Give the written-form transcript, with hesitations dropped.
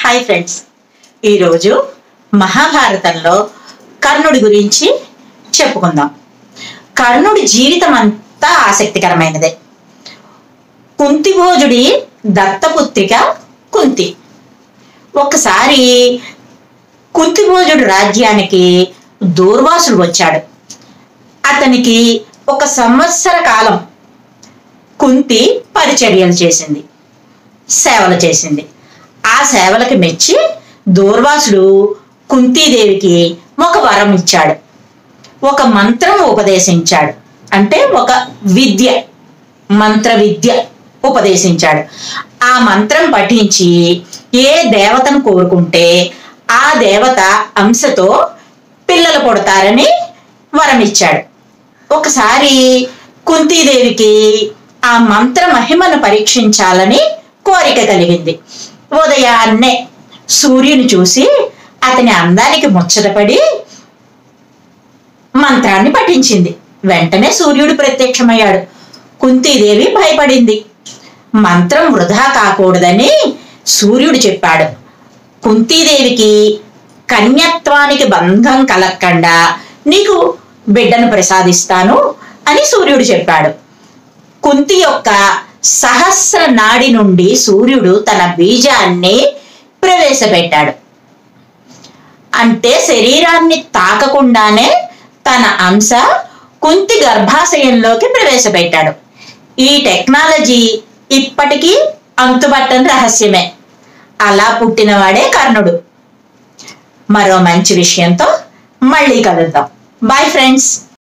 Hi friends, ఈరోజు మహాభారతంలో కర్ణుడి గురించి చెప్పుకుందాం. కర్ణుడి జీవితం అంతా ఆసక్తికరమైనదే. కుంతిభోజుడి దత్తపుత్రిక కుంతి. ఒకసారి కుంతిభోజుడు రాజ్యానికి దూర్వాసుడు వచ్చాడు. అతనికి 1 సంవత్సర కాలం కుంతి పరిచర్యలు చేసింది, సేవలు చేసింది. ఆ సేవలకి మెచ్చి దూర్వాసుడు కుంతీదేవికి ఒక వరం ఇచ్చాడు, ఒక మంత్రం ఉపదేశించాడు. అంటే ఒక విద్య, మంత్ర విద్య ఉపదేశించాడు. ఆ మంత్రం పఠించి ఏ దేవతను కోరుకుంటే ఆ దేవత అంశతో పిల్లలు పుడతారని వరం ఇచ్చాడు. ఒకసారి కుంతీదేవికి ఆ మంత్ర మహిమను పరీక్షించాలని కోరిక కలిగింది. ఉదయాన్నే సూర్యుని చూసి అతని అందానికి ముచ్చటపడి మంత్రాన్ని పఠించింది. వెంటనే సూర్యుడు ప్రత్యక్షమయ్యాడు. కుంతీదేవి భయపడింది. మంత్రం వృధా కాకూడదని సూర్యుడు చెప్పాడు. కుంతీదేవికి కన్యత్వానికి బంధం కలగకుండా నీకు బిడ్డను ప్రసాదిస్తాను అని సూర్యుడు చెప్పాడు. కుంతి యొక్క సహస్ర నాడి నుండి సూర్యుడు తన బీజాన్ని ప్రవేశపెట్టాడు. అంటే శరీరాన్ని తాకకుండానే తన అంశ కుంతి గర్భాశయంలోకి ప్రవేశపెట్టాడు. ఈ టెక్నాలజీ ఇప్పటికీ అంతుబట్టని రహస్యమే. అలా పుట్టినవాడే కర్ణుడు. మరో మంచి విషయంతో మళ్ళీ కలుద్దాం. Bye friends.